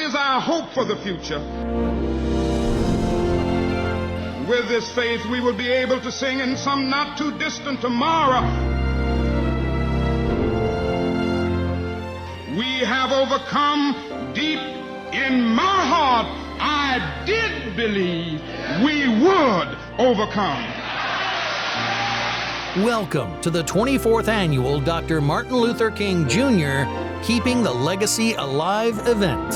is our hope for the future. With this faith, we will be able to sing in some not too distant tomorrow, we have overcome. Deep in my heart, I did believe we would overcome. Welcome to the 24th annual Dr. Martin Luther King Jr. Keeping the Legacy Alive event.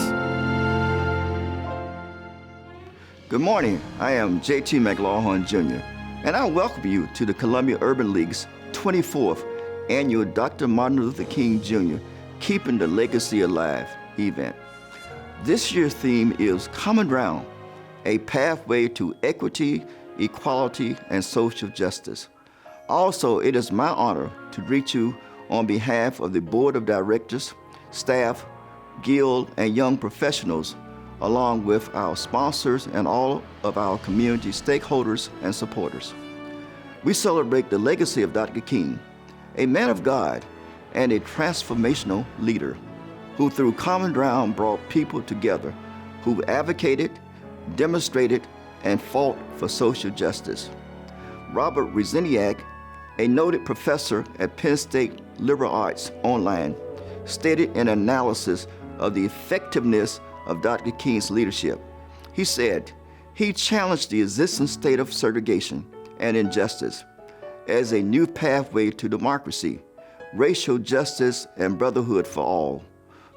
Good morning. I am J.T. McLaughlin Jr., and I welcome you to the Columbia Urban League's 24th annual Dr. Martin Luther King Jr. Keeping the Legacy Alive event. This year's theme is Common Ground, a pathway to equity, equality, and social justice. Also, it is my honor to greet you on behalf of the Board of Directors, staff, guild, and young professionals, along with our sponsors and all of our community stakeholders and supporters. We celebrate the legacy of Dr. King, a man of God and a transformational leader who through Common Ground brought people together, who advocated, demonstrated, and fought for social justice. Robert Reziniak, a noted professor at Penn State Liberal Arts Online, stated an analysis of the effectiveness of Dr. King's leadership. He said, he challenged the existing state of segregation and injustice as a new pathway to democracy, racial justice, and brotherhood for all.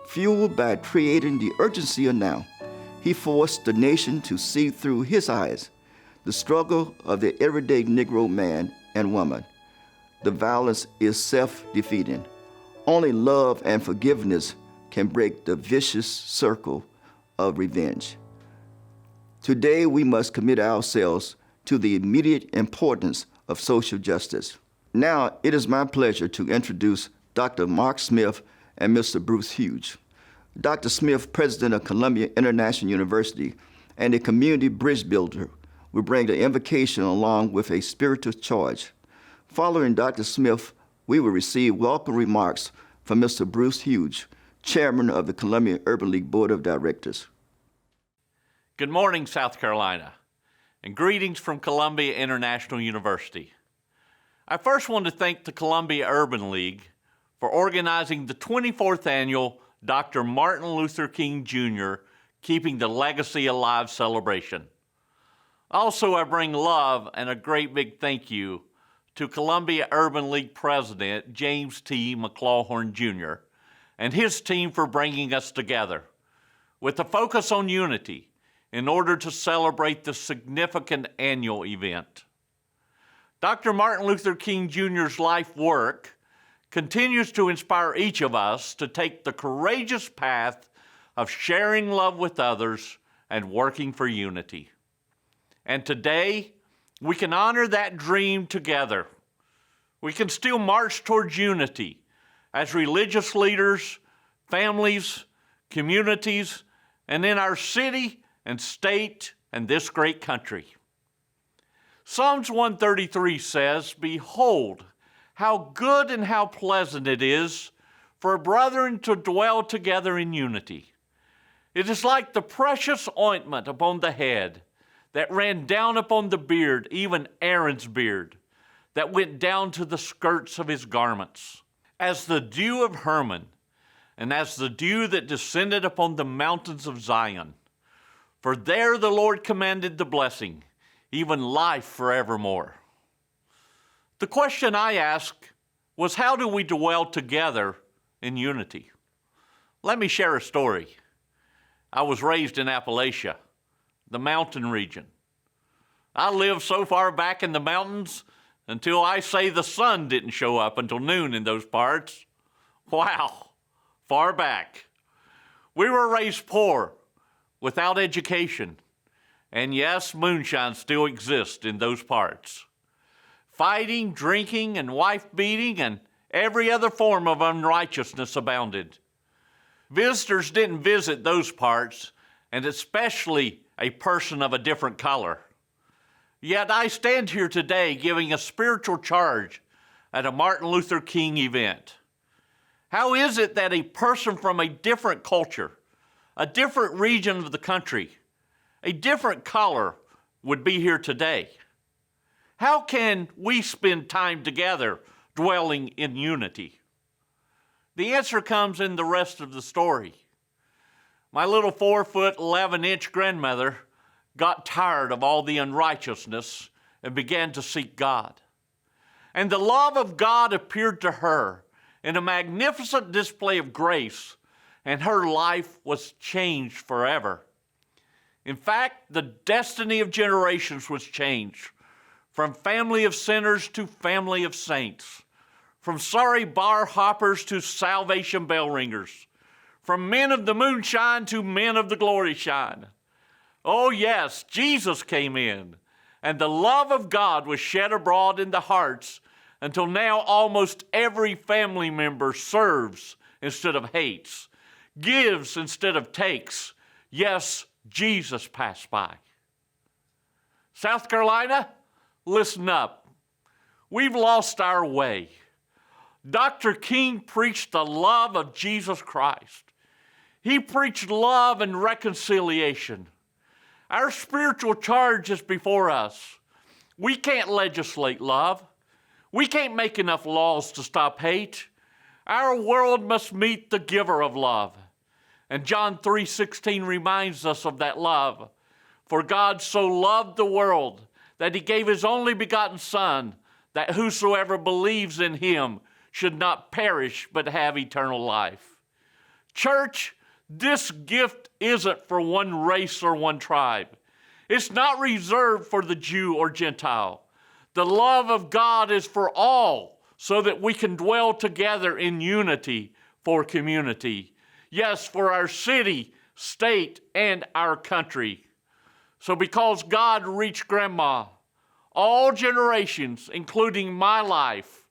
Fueled by creating the urgency of now, he forced the nation to see through his eyes the struggle of the everyday Negro man and woman. The violence is self-defeating. Only love and forgiveness can break the vicious circle of revenge. Today, we must commit ourselves to the immediate importance of social justice. Now, it is my pleasure to introduce Dr. Mark Smith and Mr. Bruce Hughes. Dr. Smith, president of Columbia International University and a community bridge builder, will bring the invocation along with a spiritual charge. Following Dr. Smith, we will receive welcome remarks from Mr. Bruce Hughes, chairman of the Columbia Urban League Board of Directors. Good morning, South Carolina, and greetings from Columbia International University. I first want to thank the Columbia Urban League for organizing the 24th annual Dr. Martin Luther King Jr. Keeping the Legacy Alive celebration. Also, I bring love and a great big thank you to Columbia Urban League President James T. McLaughlin Jr. and his team for bringing us together with a focus on unity in order to celebrate this significant annual event. Dr. Martin Luther King Jr.'s life work continues to inspire each of us to take the courageous path of sharing love with others and working for unity. And today, we can honor that dream together. We can still march towards unity as religious leaders, families, communities, and in our city and state and this great country. Psalms 133 says, "Behold, how good and how pleasant it is for brethren to dwell together in unity. It is like the precious ointment upon the head that ran down upon the beard, even Aaron's beard, that went down to the skirts of his garments, as the dew of Hermon, and as the dew that descended upon the mountains of Zion. For there the Lord commanded the blessing, even life forevermore." The question I asked was, how do we dwell together in unity? Let me share a story. I was raised in Appalachia, the mountain region. I lived so far back in the mountains until I say the sun didn't show up until noon in those parts. Wow, far back. We were raised poor, without education, and yes, moonshine still exists in those parts. Fighting, drinking, and wife beating, and every other form of unrighteousness abounded. Visitors didn't visit those parts, and especially a person of a different color. Yet I stand here today giving a spiritual charge at a Martin Luther King event. How is it that a person from a different culture, a different region of the country, a different color would be here today. How can we spend time together dwelling in unity? The answer comes in the rest of the story. My little 4-foot, 11-inch grandmother got tired of all the unrighteousness and began to seek God. And the love of God appeared to her in a magnificent display of grace, and her life was changed forever. In fact, the destiny of generations was changed, from family of sinners to family of saints, from sorry bar hoppers to salvation bell ringers, from men of the moonshine to men of the glory shine. Oh yes, Jesus came in, and the love of God was shed abroad in the hearts until now almost every family member serves instead of hates, gives instead of takes. Yes, Jesus passed by. South Carolina, listen up. We've lost our way. Dr. King preached the love of Jesus Christ. He preached love and reconciliation. Our spiritual charge is before us. We can't legislate love. We can't make enough laws to stop hate. Our world must meet the giver of love. And John 3:16 reminds us of that love. For God so loved the world that he gave his only begotten Son, that whosoever believes in him should not perish but have eternal life. Church, this gift isn't for one race or one tribe. It's not reserved for the Jew or Gentile. The love of God is for all, so that we can dwell together in unity for community. Yes, for our city, state, and our country. So because God reached Grandma, all generations, including my life,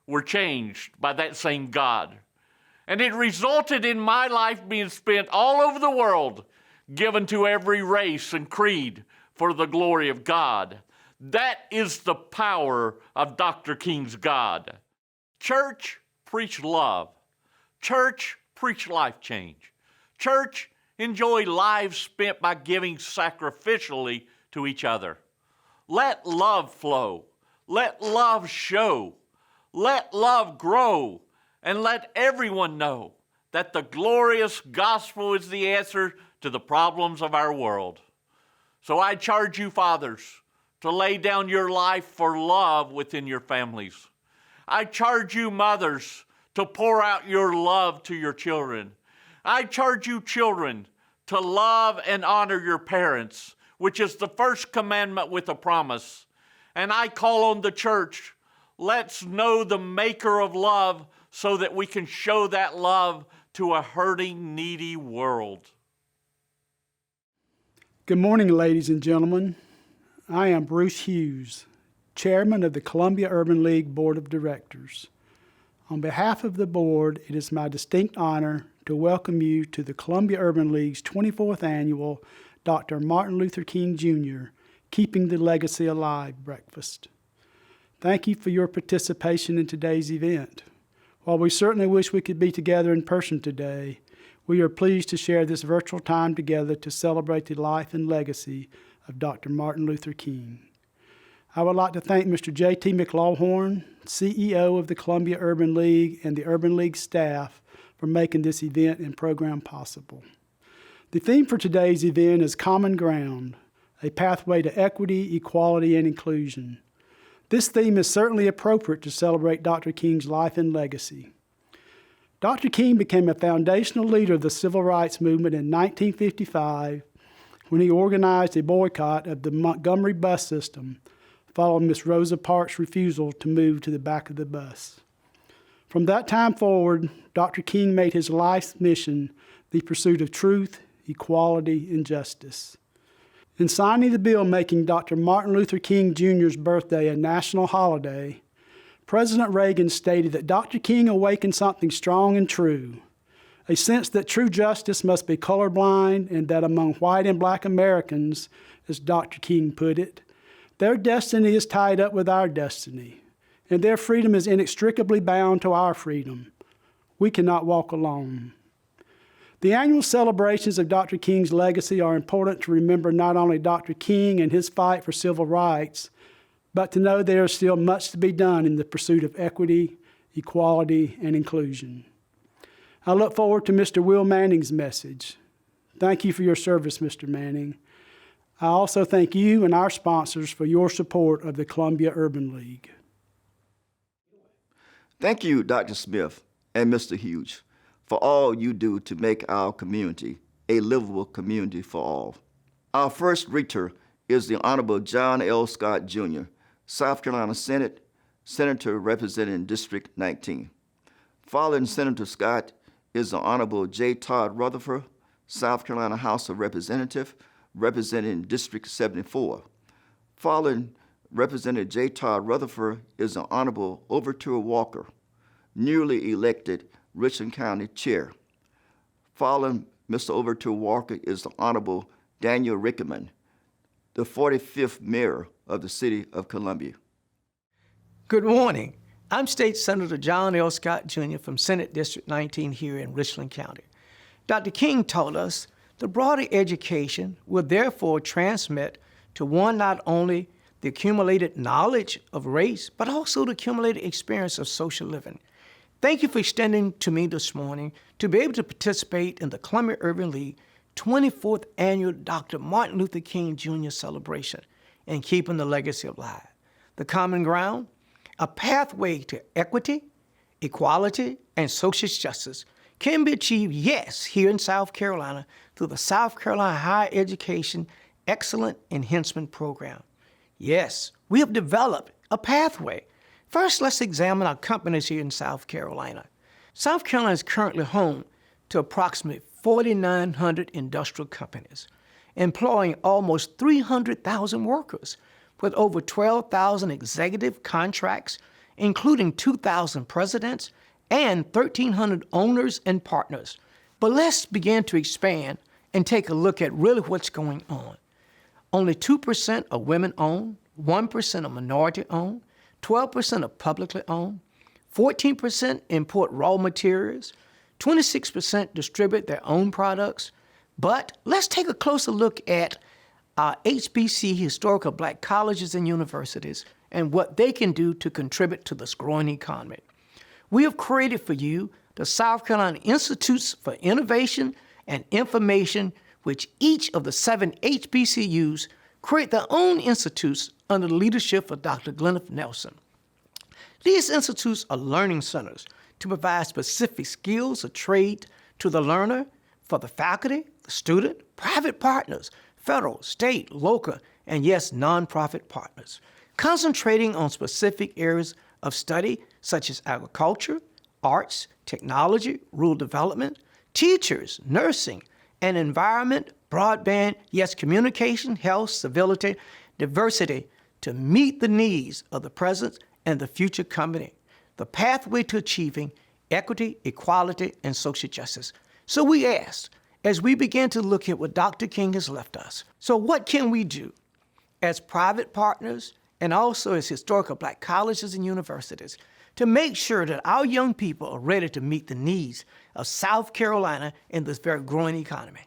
were changed by that same God. And it resulted in my life being spent all over the world, given to every race and creed for the glory of God. That is the power of Dr. King's God. Church, preach love. Church, preach life change. Church, enjoy lives spent by giving sacrificially to each other. Let love flow. Let love show. Let love grow. And let everyone know that the glorious gospel is the answer to the problems of our world. So I charge you, fathers, to lay down your life for love within your families. I charge you, mothers, to pour out your love to your children. I charge you, children, to love and honor your parents, which is the first commandment with a promise. And I call on the church, let's know the maker of love so that we can show that love to a hurting, needy world. Good morning, ladies and gentlemen. I am Bruce Hughes, Chairman of the Columbia Urban League Board of Directors. On behalf of the board, it is my distinct honor to welcome you to the Columbia Urban League's 24th annual Dr. Martin Luther King Jr. Keeping the Legacy Alive breakfast. Thank you for your participation in today's event. While we certainly wish we could be together in person today, we are pleased to share this virtual time together to celebrate the life and legacy of Dr. Martin Luther King. I would like to thank Mr. J.T. McLawhorn, CEO of the Columbia Urban League, and the Urban League staff for making this event and program possible. The theme for today's event is Common Ground, a pathway to equity, equality, and inclusion. This theme is certainly appropriate to celebrate Dr. King's life and legacy. Dr. King became a foundational leader of the civil rights movement in 1955 when he organized a boycott of the Montgomery bus system following Miss Rosa Parks' refusal to move to the back of the bus. From that time forward, Dr. King made his life's mission the pursuit of truth, equality, and justice. In signing the bill making Dr. Martin Luther King Jr.'s birthday a national holiday, President Reagan stated that Dr. King awakened something strong and true, a sense that true justice must be colorblind and that among white and black Americans, as Dr. King put it, their destiny is tied up with our destiny, and their freedom is inextricably bound to our freedom. We cannot walk alone. The annual celebrations of Dr. King's legacy are important to remember not only Dr. King and his fight for civil rights, but to know there is still much to be done in the pursuit of equity, equality, and inclusion. I look forward to Mr. Will Manning's message. Thank you for your service, Mr. Manning. I also thank you and our sponsors for your support of the Columbia Urban League. Thank you, Dr. Smith and Mr. Hughes, for all you do to make our community a livable community for all. Our first reader is the Honorable John L. Scott, Jr., South Carolina Senate, Senator representing District 19. Following Senator Scott is the Honorable J. Todd Rutherford, South Carolina House of Representatives, representing District 74. Following Representative J. Todd Rutherford is the Honorable Overture Walker, newly elected Richland County Chair. Following Mr. Overture Walker is the Honorable Daniel Rickman, the 45th Mayor of the City of Columbia. Good morning. I'm State Senator John L. Scott, Jr. from Senate District 19 here in Richland County. Dr. King told us the broader education will therefore transmit to one not only the accumulated knowledge of race, but also the accumulated experience of social living. Thank you for extending to me this morning to be able to participate in the Columbia Urban League 24th Annual Dr. Martin Luther King Jr. celebration and keeping the legacy alive. The common ground, a pathway to equity, equality, and social justice can be achieved, yes, here in South Carolina through the South Carolina Higher Education Excellent Enhancement Program. Yes, we have developed a pathway. First, let's examine our companies here in South Carolina. South Carolina is currently home to approximately 4,900 industrial companies, employing almost 300,000 workers, with over 12,000 executive contracts, including 2,000 presidents and 1,300 owners and partners. But let's begin to expand and take a look at really what's going on. Only 2% are women-owned, 1% are minority-owned, 12% are publicly owned, 14% import raw materials, 26% distribute their own products. But let's take a closer look at our HBC, historical black colleges and universities, and what they can do to contribute to this growing economy. We have created for you the South Carolina Institutes for Innovation and Information, which each of the 7 HBCUs create their own institutes under the leadership of Dr. Glenn Nelson. These institutes are learning centers to provide specific skills of trade to the learner for the faculty, the student, private partners, federal, state, local, and yes, nonprofit partners, concentrating on specific areas of study such as agriculture, arts, technology, rural development, teachers, nursing, and environment, broadband, yes, communication, health, civility, diversity, to meet the needs of the present and the future company, the pathway to achieving equity, equality, and social justice. So we asked, as we began to look at what Dr. King has left us, so what can we do as private partners and also as historical black colleges and universities to make sure that our young people are ready to meet the needs of South Carolina in this very growing economy?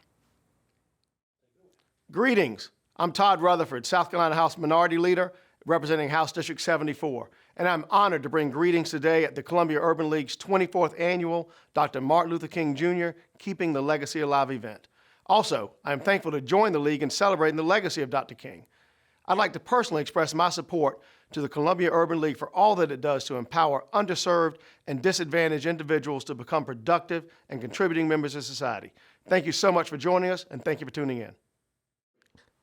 Greetings. I'm Todd Rutherford, South Carolina House Minority Leader, representing House District 74. And I'm honored to bring greetings today at the Columbia Urban League's 24th Annual Dr. Martin Luther King Jr. Keeping the Legacy Alive event. Also, I am thankful to join the League in celebrating the legacy of Dr. King. I'd like to personally express my support to the Columbia Urban League for all that it does to empower underserved and disadvantaged individuals to become productive and contributing members of society. Thank you so much for joining us, and thank you for tuning in.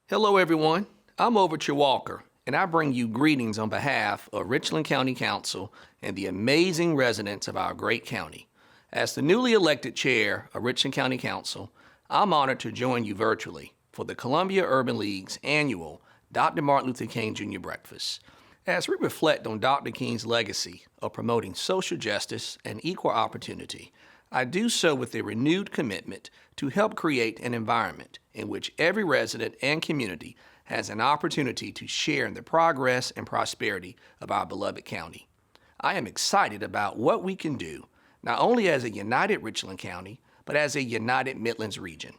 Hello, everyone. I'm Overture Walker, and I bring you greetings on behalf of Richland County Council and the amazing residents of our great county. As the newly elected chair of Richland County Council, I'm honored to join you virtually for the Columbia Urban League's annual Dr. Martin Luther King Jr. Breakfast. As we reflect on Dr. King's legacy of promoting social justice and equal opportunity, I do so with a renewed commitment to help create an environment in which every resident and community has an opportunity to share in the progress and prosperity of our beloved county. I am excited about what we can do, not only as a united Richland County, but as a united Midlands region.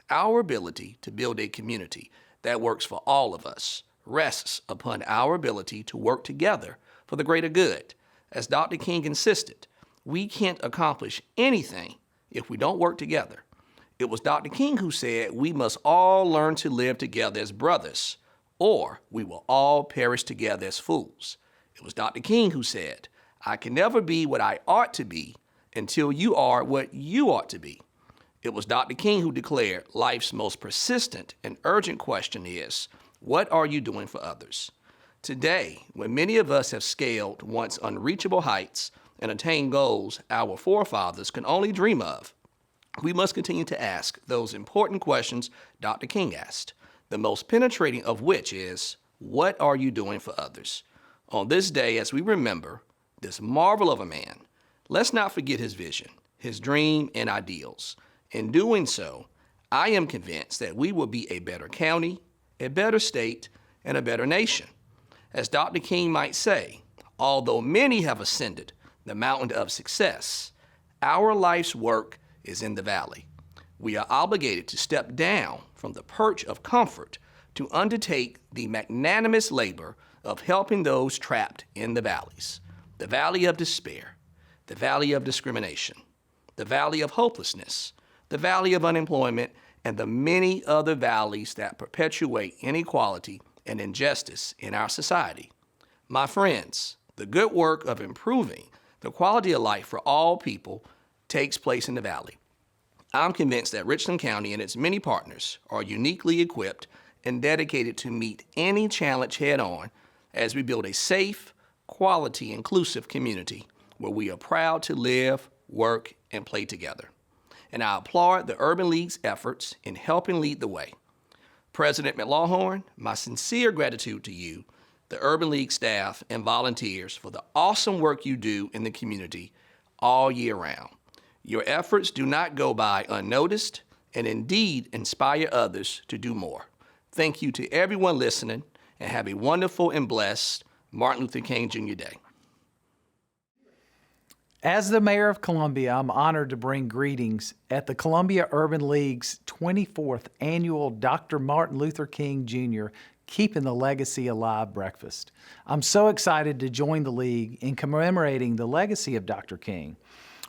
Our ability to build a community that works for all of us rests upon our ability to work together for the greater good. As Dr. King insisted, we can't accomplish anything if we don't work together. It was Dr. King who said we must all learn to live together as brothers, or we will all perish together as fools. It was Dr. King who said, I can never be what I ought to be until you are what you ought to be. It was Dr. King who declared life's most persistent and urgent question is, what are you doing for others? Today, when many of us have scaled once unreachable heights and attained goals our forefathers can only dream of, we must continue to ask those important questions Dr. King asked, the most penetrating of which is, what are you doing for others? On this day, as we remember this marvel of a man, let's not forget his vision, his dream, and ideals. In doing so, I am convinced that we will be a better county, a better state, and a better nation. As Dr. King might say, although many have ascended the mountain of success, our life's work is in the valley. We are obligated to step down from the perch of comfort to undertake the magnanimous labor of helping those trapped in the valleys, the valley of despair, the valley of discrimination, the valley of hopelessness, the valley of unemployment, and the many other valleys that perpetuate inequality and injustice in our society. My friends, the good work of improving the quality of life for all people takes place in the valley. I'm convinced that Richland County and its many partners are uniquely equipped and dedicated to meet any challenge head-on as we build a safe, quality, inclusive community where we are proud to live, work, and play together. And I applaud the Urban League's efforts in helping lead the way. President McLawhorn, my sincere gratitude to you, the Urban League staff and volunteers for the awesome work you do in the community all year round. Your efforts do not go by unnoticed and indeed inspire others to do more. Thank you to everyone listening and have a wonderful and blessed Martin Luther King Jr. Day. As the Mayor of Columbia, I'm honored to bring greetings at the Columbia Urban League's 24th Annual Dr. Martin Luther King Jr. Keeping the Legacy Alive breakfast. I'm so excited to join the League in commemorating the legacy of Dr. King.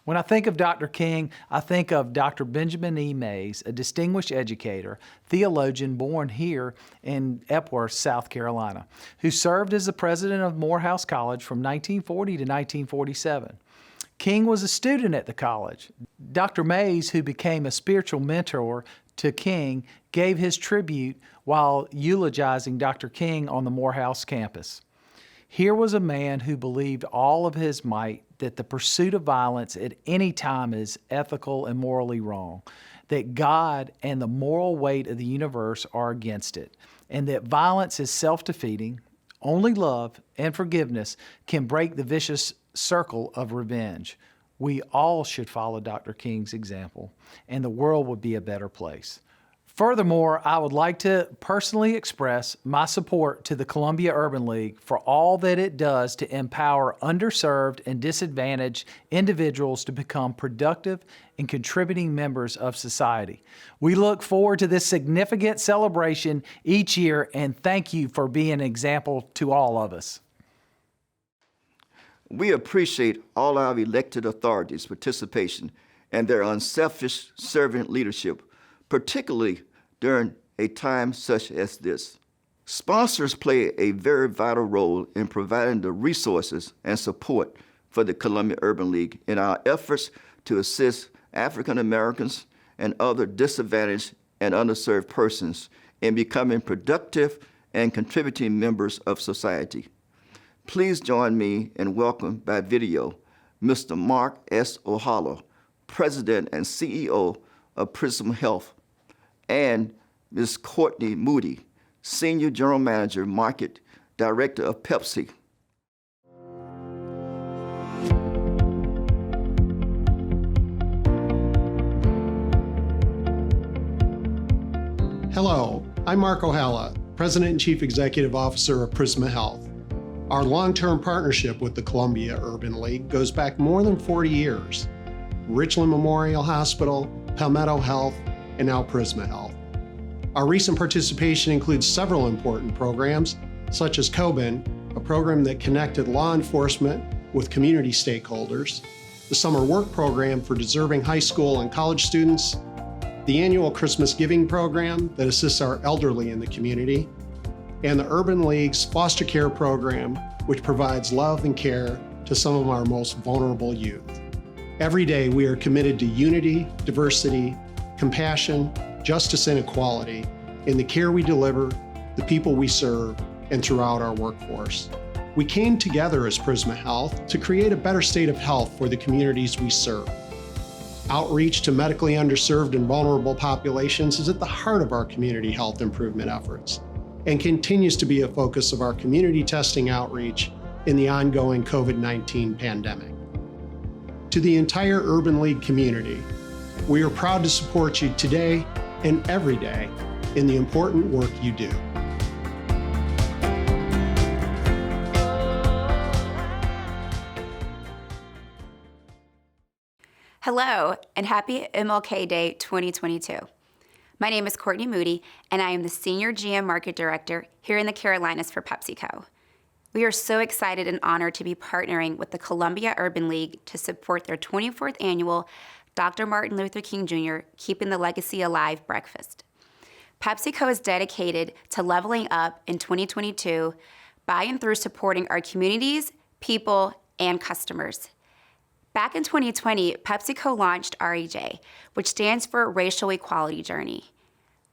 When I think of Dr. King, I think of Dr. Benjamin E. Mays, a distinguished educator, theologian born here in Epworth, South Carolina, who served as the president of Morehouse College from 1940 to 1947. King was a student at the college. Dr. Mays, who became a spiritual mentor to King, gave his tribute while eulogizing Dr. King on the Morehouse campus. Here was a man who believed all of his might that the pursuit of violence at any time is ethical and morally wrong, that God and the moral weight of the universe are against it, and that violence is self-defeating. Only love and forgiveness can break the vicious circle of revenge. We all should follow Dr. King's example, and the world would be a better place. Furthermore, I would like to personally express my support to the Columbia Urban League for all that it does to empower underserved and disadvantaged individuals to become productive and contributing members of society. We look forward to this significant celebration each year, and thank you for being an example to all of us. We appreciate all our elected authorities' participation and their unselfish servant leadership, particularly during a time such as this. Sponsors play a very vital role in providing the resources and support for the Columbia Urban League in our efforts to assist African Americans and other disadvantaged and underserved persons in becoming productive and contributing members of society. Please join me in welcoming by video Mr. Mark S. O'Halloran, President and CEO of Prism Health, and Ms. Courtney Moody, Senior General Manager, Market Director of Pepsi. Hello, I'm Mark O'Halloran, President and Chief Executive Officer of Prisma Health. Our long-term partnership with the Columbia Urban League goes back more than 40 years. Richland Memorial Hospital, Palmetto Health, and now Prisma Health. Our recent participation includes several important programs, such as COBIN, a program that connected law enforcement with community stakeholders, the summer work program for deserving high school and college students, the annual Christmas Giving program that assists our elderly in the community, and the Urban League's foster care program, which provides love and care to some of our most vulnerable youth. Every day, we are committed to unity, diversity, compassion, justice, and equality in the care we deliver, the people we serve, and throughout our workforce. We came together as Prisma Health to create a better state of health for the communities we serve. Outreach to medically underserved and vulnerable populations is at the heart of our community health improvement efforts and continues to be a focus of our community testing outreach in the ongoing COVID-19 pandemic. To the entire Urban League community, we are proud to support you today and every day in the important work you do. Hello, and happy MLK Day 2022. My name is Courtney Moody, and I am the Senior GM Market Director here in the Carolinas for PepsiCo. We are so excited and honored to be partnering with the Columbia Urban League to support their 24th annual Dr. Martin Luther King Jr. Keeping the Legacy Alive breakfast. PepsiCo is dedicated to leveling up in 2022 by and through supporting our communities, people, and customers. Back in 2020, PepsiCo launched REJ, which stands for Racial Equality Journey.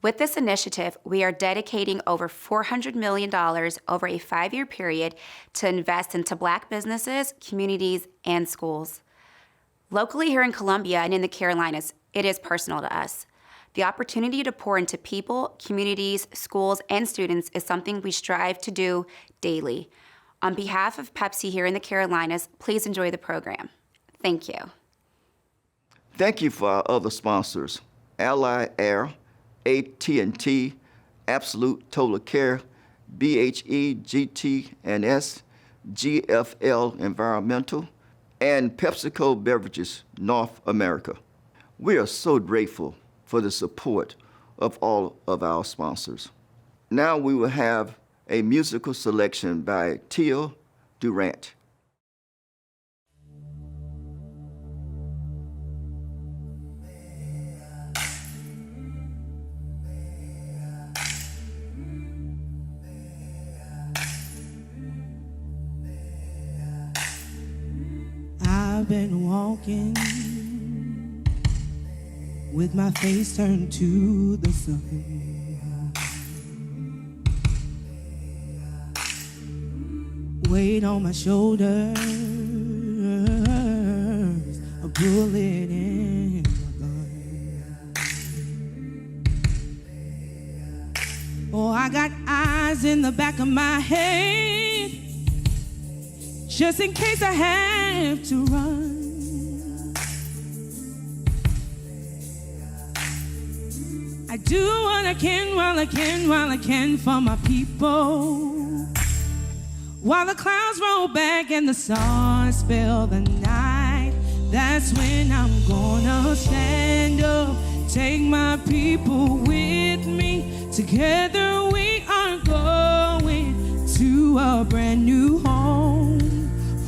With this initiative, we are dedicating over $400 million over a 5-year period to invest into Black businesses, communities, and schools. Locally here in Columbia and in the Carolinas, it is personal to us. The opportunity to pour into people, communities, schools, and students is something we strive to do daily. On behalf of Pepsi here in the Carolinas, please enjoy the program. Thank you. Thank you for our other sponsors, Ally Air, AT&T, Absolute Total Care, BHE, GT&S, GFL Environmental, and PepsiCo Beverages North America. We are so grateful for the support of all of our sponsors. Now we will have a musical selection by Tia Durant. I've been walking with my face turned to the sun. Weight on my shoulders, a bullet in my gun. Oh, I got eyes in the back of my head, just in case I have to run. I do what I can while I can for my people. While the clouds roll back and the stars fill the night, that's when I'm gonna stand up, take my people with me. Together we are going to a brand new home.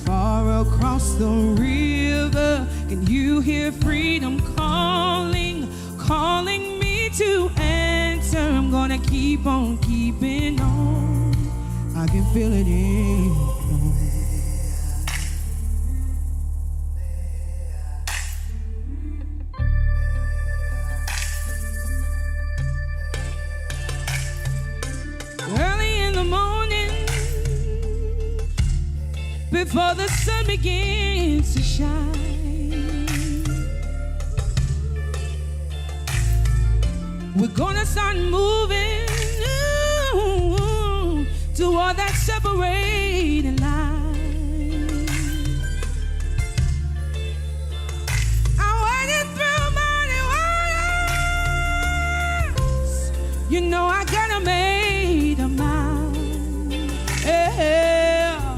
Far across the river, can you hear freedom calling, calling me to answer? I'm gonna keep on keeping on. I can feel it in my bones. Early in the morning, before the sun begins to shine, we're gonna start moving toward that separating line. I'm wading through muddy waters. You know I gotta make a mind. Yeah.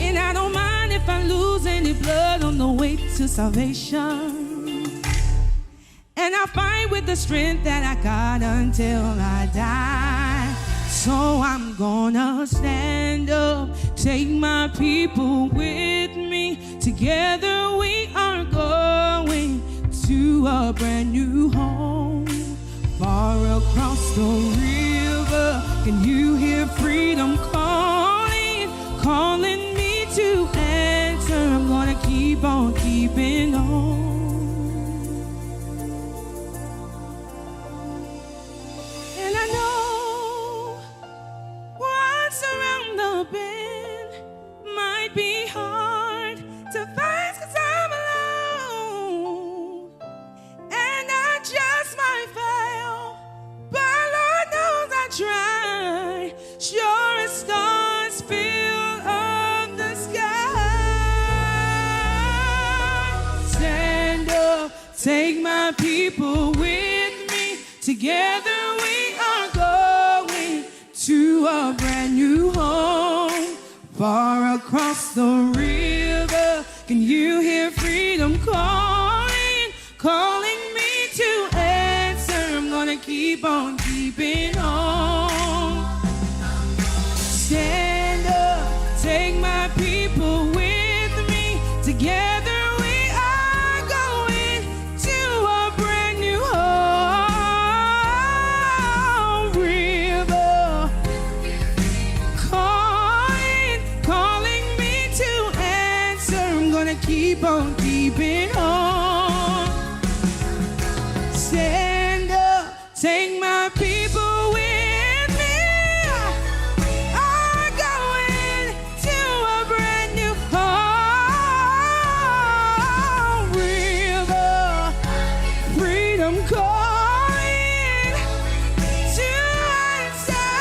And I don't mind if I lose any holy blood on the way to salvation. And I fight with the strength that I got until I die. So I'm gonna stand up, take my people with me. Together we are going to a brand new home, far across the river. Can you hear freedom calling, calling me to answer? I'm gonna keep on keeping on. And I know what's around the bend might be hard to find 'cause I'm alone, and I just might fail, but Lord knows I try. Sure as stars fill up the sky. Stand up, take my people with me. Together we are going to a brand new home, far across the river. Can you hear freedom calling, calling me to answer? I'm gonna keep on keeping on. Stand up, take my people with me. Together we are going to a brand new home. River, calling me to answer. I'm gonna keep on keeping on. Stand up, take my people with me. I'm going to a brand new home. River, freedom calling to answer.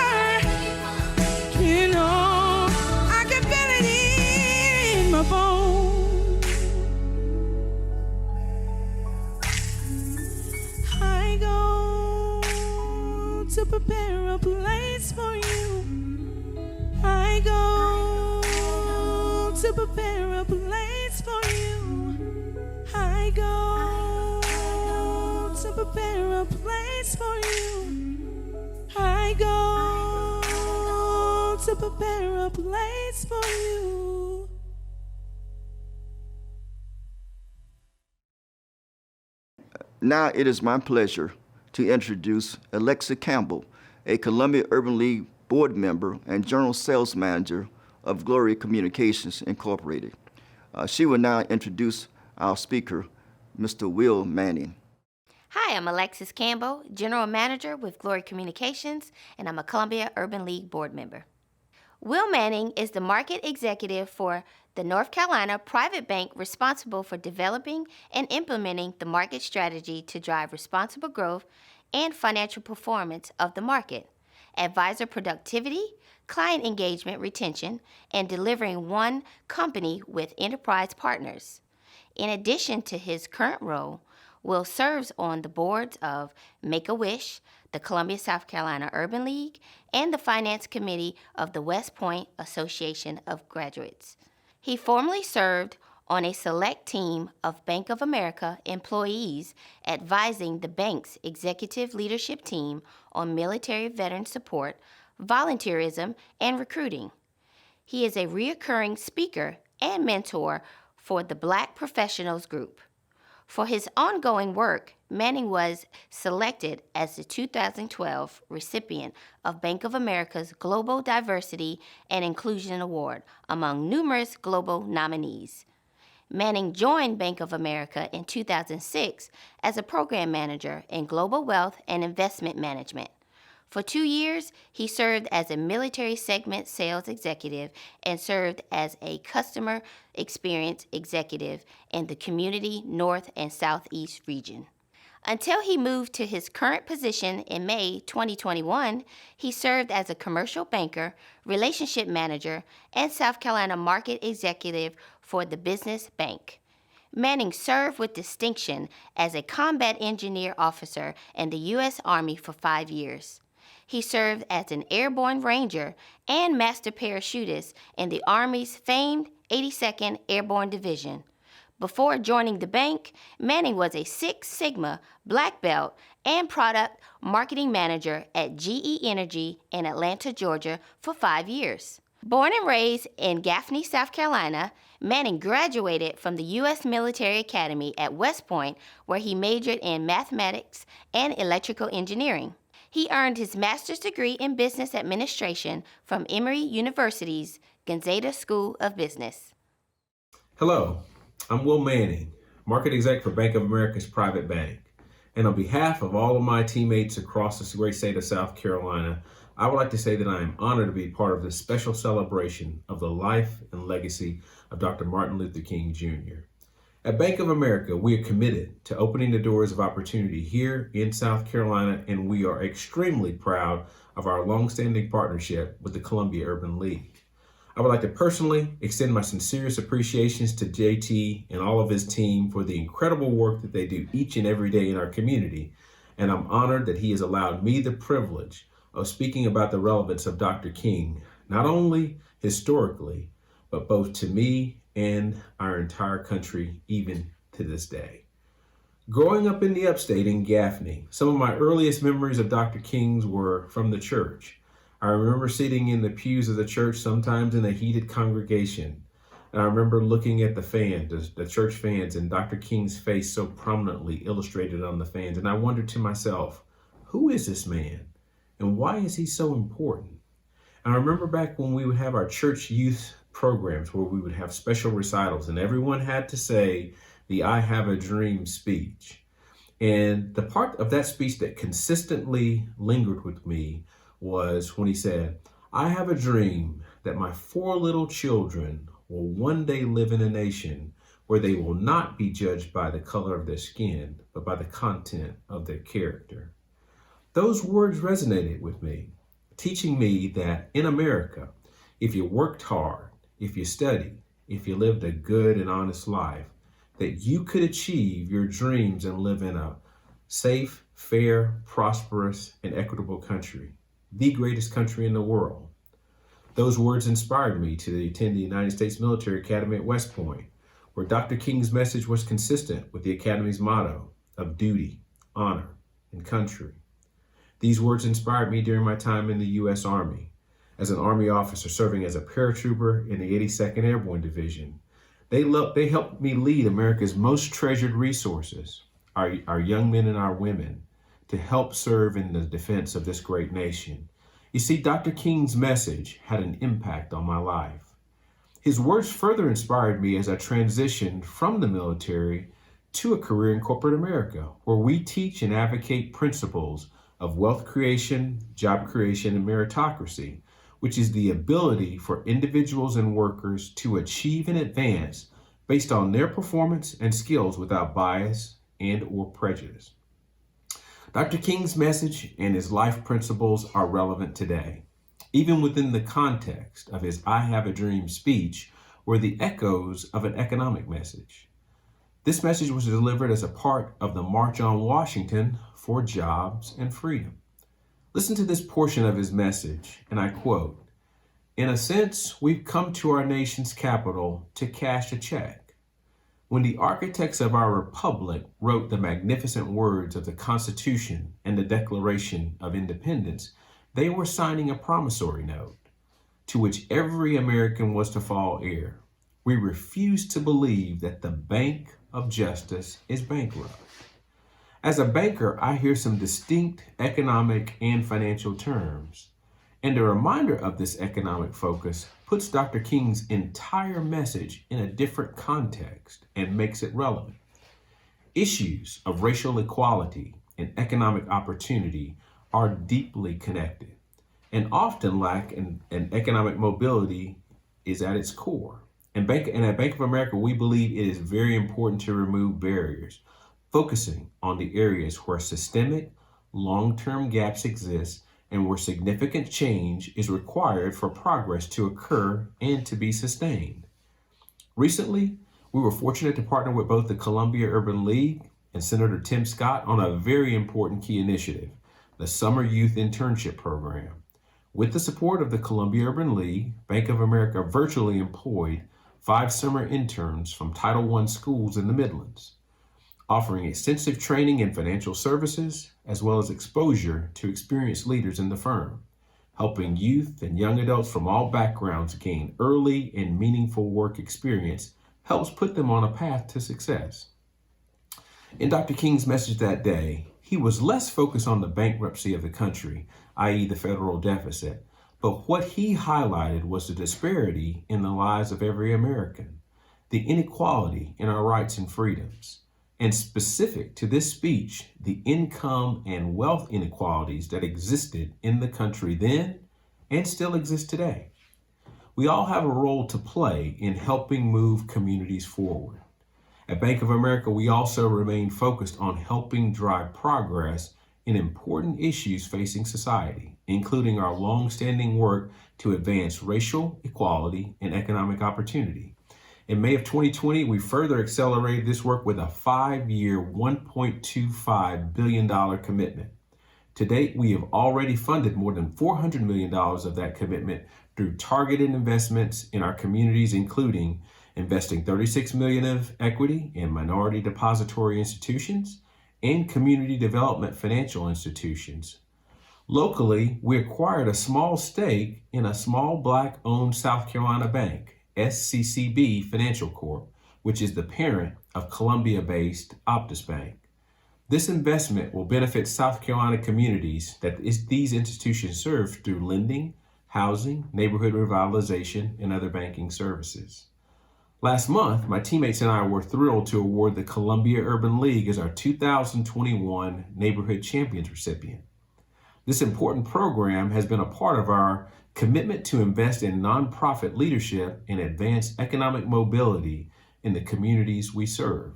You know, I can feel it in my bones. I go to prepare a place for you. I go to prepare a place for you. I go to prepare a place for you. I go to prepare a place for you. Now it is my pleasure to introduce Alexa Campbell, a Columbia Urban League board member and general sales manager of Glory Communications Incorporated. She will now introduce our speaker, Mr. Will Manning. Hi, I'm Alexis Campbell, General Manager with Glory Communications, and I'm a Columbia Urban League board member. Will Manning is the market executive for the North Carolina private bank responsible for developing and implementing the market strategy to drive responsible growth and financial performance of the market, advisor productivity, client engagement retention, and delivering one company with enterprise partners. In addition to his current role, Will serves on the boards of Make-A-Wish, the Columbia, South Carolina Urban League, and the Finance Committee of the West Point Association of Graduates. He formerly served on a select team of Bank of America employees advising the bank's executive leadership team on military veteran support, volunteerism, and recruiting. He is a reoccurring speaker and mentor for the Black Professionals Group. For his ongoing work, Manning was selected as the 2012 recipient of Bank of America's Global Diversity and Inclusion Award among numerous global nominees. Manning joined Bank of America in 2006 as a program manager in global wealth and investment management. For 2 years, he served as a military segment sales executive and served as a customer experience executive in the community North and Southeast region. Until he moved to his current position in May 2021, he served as a commercial banker, relationship manager, and South Carolina market executive for the business bank. Manning served with distinction as a combat engineer officer in the U.S. Army for 5 years. He served as an airborne ranger and master parachutist in the Army's famed 82nd Airborne Division. Before joining the bank, Manning was a Six Sigma Black Belt and Product Marketing Manager at GE Energy in Atlanta, Georgia for 5 years. Born and raised in Gaffney, South Carolina, Manning graduated from the U.S. Military Academy at West Point, where he majored in mathematics and electrical engineering. He earned his master's degree in business administration from Emory University's Gonzaga School of Business. Hello, I'm Will Manning, Market Exec for Bank of America's Private Bank. And on behalf of all of my teammates across the great state of South Carolina, I would like to say that I am honored to be part of this special celebration of the life and legacy of Dr. Martin Luther King Jr. At Bank of America, we are committed to opening the doors of opportunity here in South Carolina, and we are extremely proud of our longstanding partnership with the Columbia Urban League. I would like to personally extend my sincerest appreciations to JT and all of his team for the incredible work that they do each and every day in our community, and I'm honored that he has allowed me the privilege of speaking about the relevance of Dr. King, not only historically, but both to me and our entire country, even to this day. Growing up in the upstate in Gaffney, some of my earliest memories of Dr. King's were from the church. I remember sitting in the pews of the church, sometimes in a heated congregation, and I remember looking at the fans, the church fans, and Dr. King's face so prominently illustrated on the fans, and I wondered to myself, who is this man? And why is he so important? And I remember back when we would have our church youth programs where we would have special recitals and everyone had to say the I Have a Dream speech. And the part of that speech that consistently lingered with me was when he said, I have a dream that my 4 little children will one day live in a nation where they will not be judged by the color of their skin, but by the content of their character. Those words resonated with me, teaching me that in America, if you worked hard, if you studied, if you lived a good and honest life, that you could achieve your dreams and live in a safe, fair, prosperous, and equitable country, the greatest country in the world. Those words inspired me to attend the United States Military Academy at West Point, where Dr. King's message was consistent with the Academy's motto of duty, honor, and country. These words inspired me during my time in the U.S. Army. As an Army officer serving as a paratrooper in the 82nd Airborne Division, they helped me lead America's most treasured resources, our young men and our women, to help serve in the defense of this great nation. You see, Dr. King's message had an impact on my life. His words further inspired me as I transitioned from the military to a career in corporate America, where we teach and advocate principles of wealth creation, job creation, and meritocracy, which is the ability for individuals and workers to achieve and advance based on their performance and skills without bias and or prejudice. Dr. King's message and his life principles are relevant today, even within the context of his I Have a Dream speech, were the echoes of an economic message. This message was delivered as a part of the March on Washington for Jobs and Freedom. Listen to this portion of his message, and I quote, "In a sense, we've come to our nation's capital to cash a check. When the architects of our republic wrote the magnificent words of the Constitution and the Declaration of Independence, they were signing a promissory note to which every American was to fall heir. We refuse to believe that the Bank of Justice is bankrupt. As a banker, I hear some distinct economic and financial terms, and a reminder of this economic focus puts Dr. King's entire message in a different context and makes it relevant. Issues of racial equality and economic opportunity are deeply connected, and often lack in economic mobility is at its core. And at Bank of America, we believe it is very important to remove barriers, focusing on the areas where systemic, long-term gaps exist and where significant change is required for progress to occur and to be sustained. Recently, we were fortunate to partner with both the Columbia Urban League and Senator Tim Scott on a very important key initiative, the Summer Youth Internship Program. With the support of the Columbia Urban League, Bank of America virtually employed 5 summer interns from Title I schools in the Midlands, offering extensive training in financial services as well as exposure to experienced leaders in the firm, helping youth and young adults from all backgrounds gain early and meaningful work experience helps put them on a path to success. In Dr. King's message that day, he was less focused on the bankruptcy of the country, i.e. the federal deficit, but what he highlighted was the disparity in the lives of every American, the inequality in our rights and freedoms, and specific to this speech, the income and wealth inequalities that existed in the country then and still exist today. We all have a role to play in helping move communities forward. At Bank of America, we also remain focused on helping drive progress in important issues facing society, including our long-standing work to advance racial equality and economic opportunity. In May of 2020, we further accelerated this work with a 5-year, $1.25 billion commitment. To date, we have already funded more than $400 million of that commitment through targeted investments in our communities, including investing $36 million of equity in minority depository institutions and community development financial institutions. Locally, we acquired a small stake in a small Black-owned South Carolina bank, SCCB Financial Corp., which is the parent of Columbia-based Optus Bank. This investment will benefit South Carolina communities that these institutions serve through lending, housing, neighborhood revitalization, and other banking services. Last month, my teammates and I were thrilled to award the Columbia Urban League as our 2021 Neighborhood Champions recipient. This important program has been a part of our commitment to invest in nonprofit leadership and advance economic mobility in the communities we serve.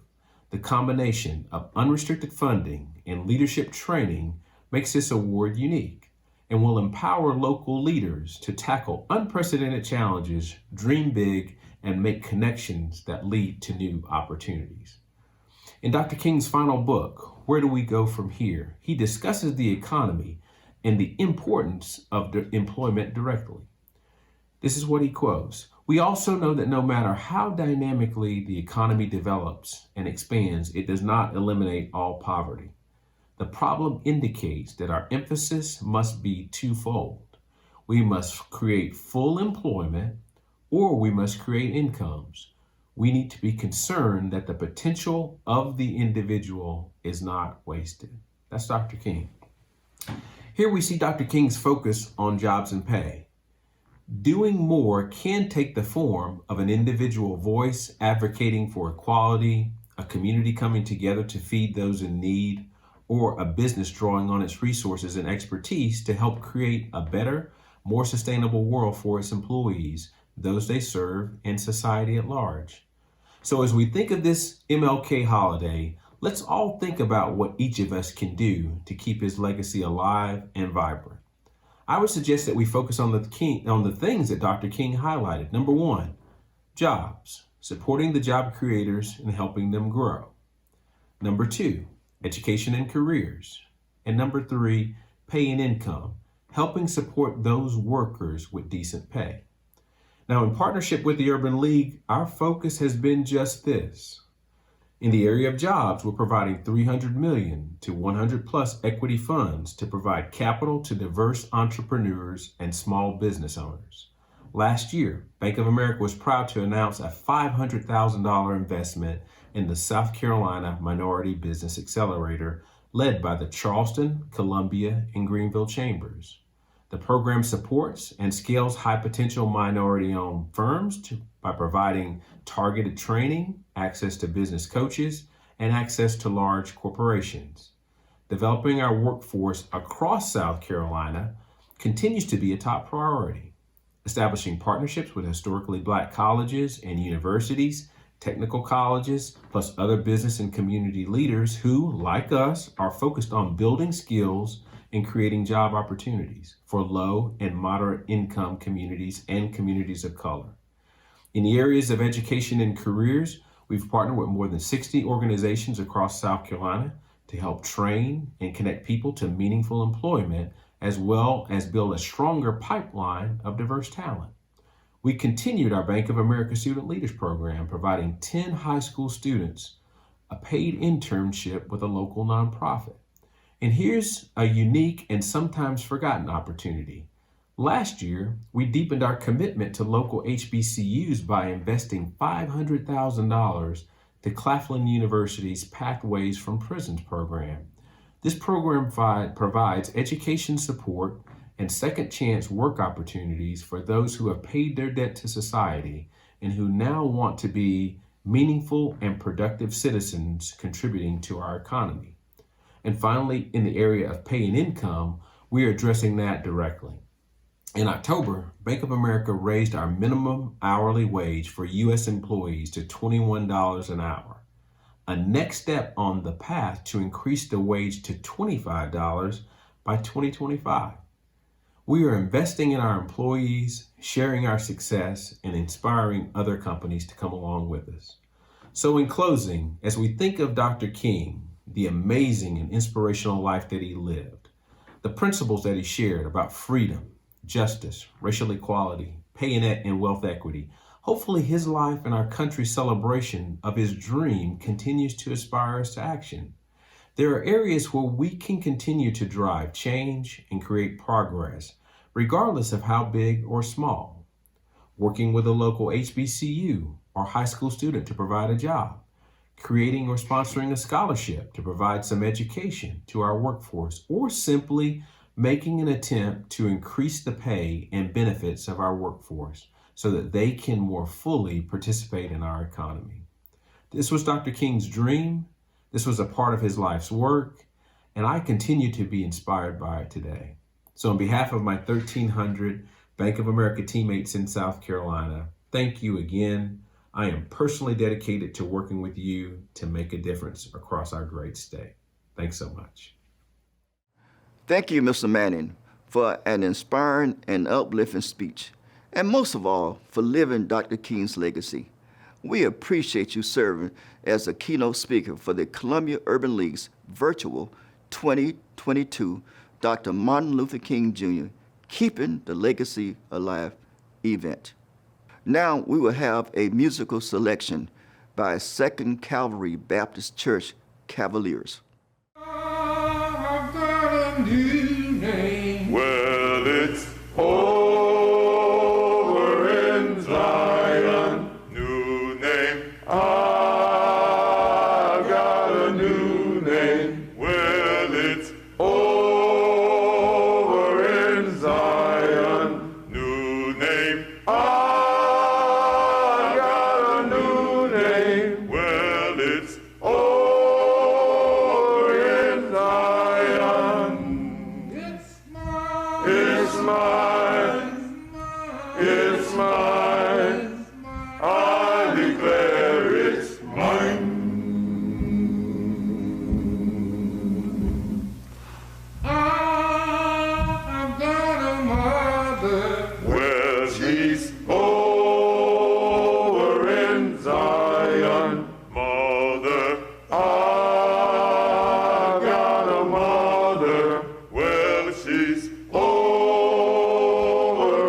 The combination of unrestricted funding and leadership training makes this award unique and will empower local leaders to tackle unprecedented challenges, dream big, and make connections that lead to new opportunities. In Dr. King's final book, Where Do We Go From Here?, he discusses the economy and the importance of employment directly. This is what he quotes: "We also know that no matter how dynamically the economy develops and expands, it does not eliminate all poverty. The problem indicates that our emphasis must be twofold. We must create full employment, or we must create incomes. We need to be concerned that the potential of the individual is not wasted." That's Dr. King. Here we see Dr. King's focus on jobs and pay. Doing more can take the form of an individual voice advocating for equality, a community coming together to feed those in need, or a business drawing on its resources and expertise to help create a better, more sustainable world for its employees, those they serve, and society at large. So as we think of this MLK holiday, let's all think about what each of us can do to keep his legacy alive and vibrant. I would suggest that we focus on the things that Dr. King highlighted. Number 1, jobs, supporting the job creators and helping them grow. Number 2, education and careers. And number 3, pay and income, helping support those workers with decent pay. Now, in partnership with the Urban League, our focus has been just this. In the area of jobs, we're providing $300 million to 100 plus equity funds to provide capital to diverse entrepreneurs and small business owners. Last year, Bank of America was proud to announce a $500,000 investment in the South Carolina Minority Business Accelerator, led by the Charleston, Columbia, and Greenville Chambers. The program supports and scales high-potential minority-owned firms by providing targeted training, access to business coaches, and access to large corporations. Developing our workforce across South Carolina continues to be a top priority. Establishing partnerships with historically Black colleges and universities, technical colleges, plus other business and community leaders who, like us, are focused on building skills and creating job opportunities for low and moderate income communities and communities of color. In the areas of education and careers, we've partnered with more than 60 organizations across South Carolina to help train and connect people to meaningful employment, as well as build a stronger pipeline of diverse talent. We continued our Bank of America Student Leaders Program, providing 10 high school students a paid internship with a local nonprofit. And here's a unique and sometimes forgotten opportunity. Last year, we deepened our commitment to local HBCUs by investing $500,000 to Claflin University's Pathways from Prisons program. This program provides education support and second chance work opportunities for those who have paid their debt to society and who now want to be meaningful and productive citizens contributing to our economy. And finally, in the area of pay and income, we are addressing that directly. In October, Bank of America raised our minimum hourly wage for U.S. employees to $21 an hour, a next step on the path to increase the wage to $25 by 2025. We are investing in our employees, sharing our success, and inspiring other companies to come along with us. So in closing, as we think of Dr. King, the amazing and inspirational life that he lived, the principles that he shared about freedom, justice, racial equality, pay and wealth equity, hopefully his life and our country's celebration of his dream continues to inspire us to action. There are areas where we can continue to drive change and create progress, regardless of how big or small. Working with a local HBCU or high school student to provide a job, creating or sponsoring a scholarship to provide some education to our workforce, or simply making an attempt to increase the pay and benefits of our workforce so that they can more fully participate in our economy. This was Dr. King's dream. This was a part of his life's work, and I continue to be inspired by it today. So on behalf of my 1,300 Bank of America teammates in South Carolina, thank you again. I am personally dedicated to working with you to make a difference across our great state. Thanks so much. Thank you, Mr. Manning, for an inspiring and uplifting speech, and most of all, for living Dr. King's legacy. We appreciate you serving as a keynote speaker for the Columbia Urban League's virtual 2022 Dr. Martin Luther King Jr. Keeping the Legacy Alive event. Now we will have a musical selection by 2nd Calvary Baptist Church Cavaliers. I've got a new name. Well, it's over in Zion. New name. I've got a new name. Well, it's over in Zion. New name. I've got a new name. Well, it's over in Zion. It's mine. It's mine. It's mine. I declare it's mine. I've got a mother. Well, she's over in Zion. Mother, I've got a mother. Well, she's over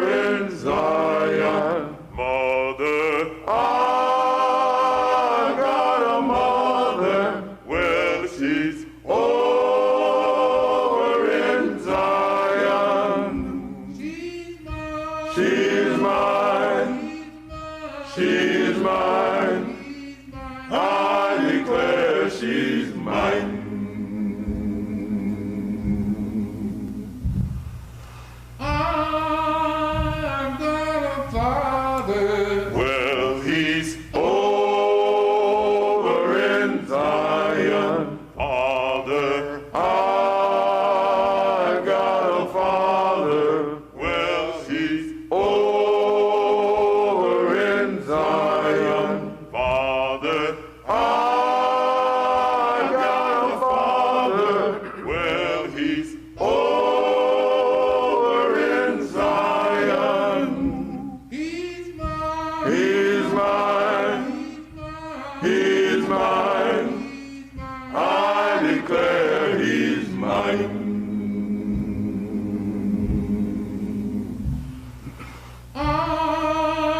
in Zion. Mother, I've got a mother. Well, she's over in Zion. She's mine. She's mine. She's mine. I declare she's mine. I've got a father. Well, he's over in Zion. Father, I've got a father. Well, she's over in Zion. Father, I've got a father. Well, he's over in Zion. He's mine. He's mine. He's mine. I declare he's mine. I've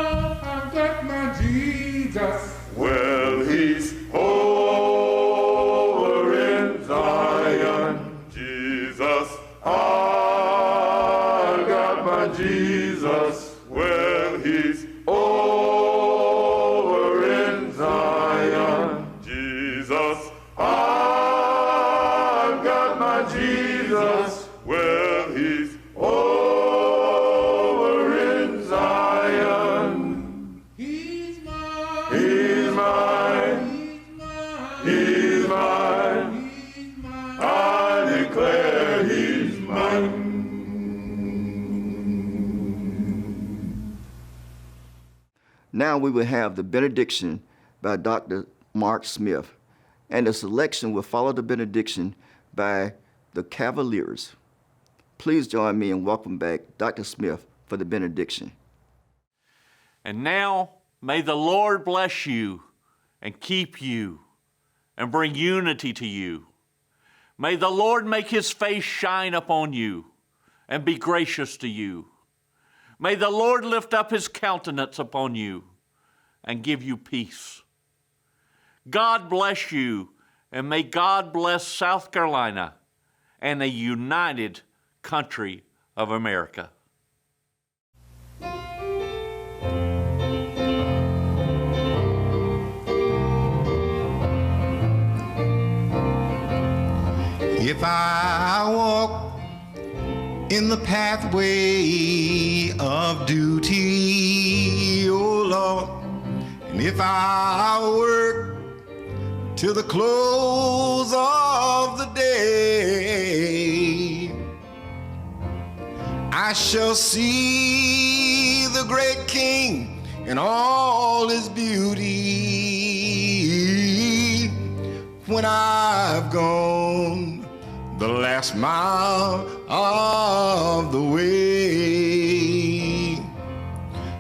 my Jesus, well, he's over in Zion. He's mine. He's mine. He's mine. He's mine. I declare he's mine. Now we will have the benediction by Dr. Mark Smith, and the selection will follow the benediction by the Cavaliers. Please join me in welcoming back Dr. Smith for the benediction. And now, may the Lord bless you and keep you and bring unity to you. May the Lord make his face shine upon you and be gracious to you. May the Lord lift up his countenance upon you and give you peace. God bless you, and may God bless South Carolina and a united country of America. If I walk in the pathway of duty, oh Lord, and if I work till the close of the day, I shall see the great King in all his beauty. When I've gone the last mile of the way,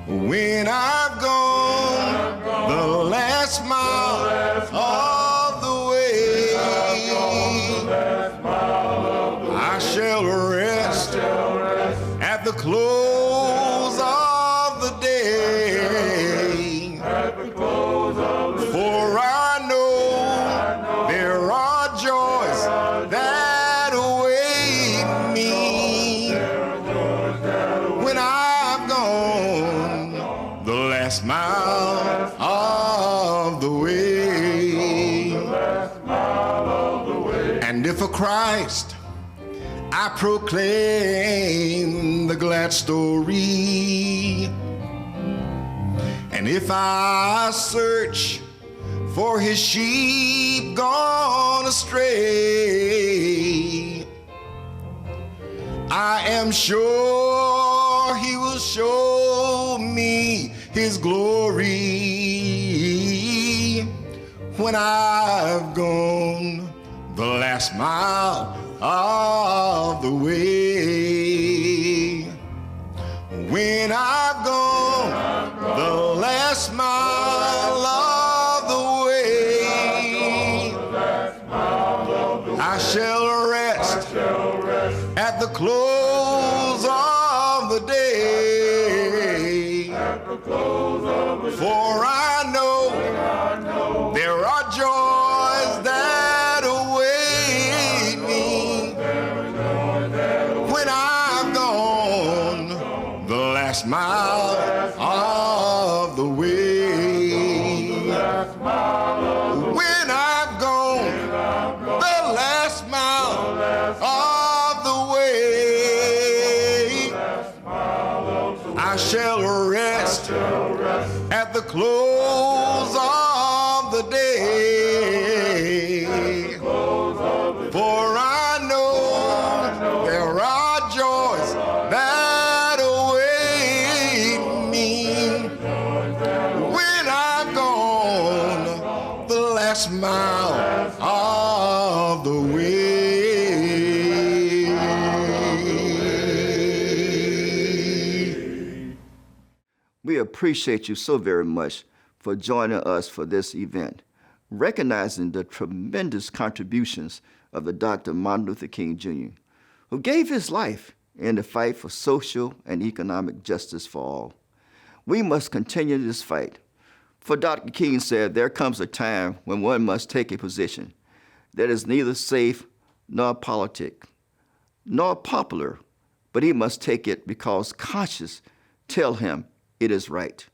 when I've gone the last mile of the way, I shall rest at the close of the day, for I know there are joys that await me when I've gone the last mile of the way. And if for Christ I proclaim the glad story, and if I search for his sheep gone astray, I am sure he will show me his glory when I've gone the last mile of the way. When I've gone the last mile of the way, I shall rest at the close of the day, for I know there are joys that await me when I've gone the last mile of the way. When I've gone the last mile of the way, I shall rest at the close of the day, for I know there are joys that await me when I've gone the last mile of the way. We appreciate you so very much for joining us for this event, recognizing the tremendous contributions of the Dr. Martin Luther King Jr., who gave his life in the fight for social and economic justice for all. We must continue this fight. For Dr. King said, there comes a time when one must take a position that is neither safe nor politic, nor popular, but he must take it because conscience tell him it is right.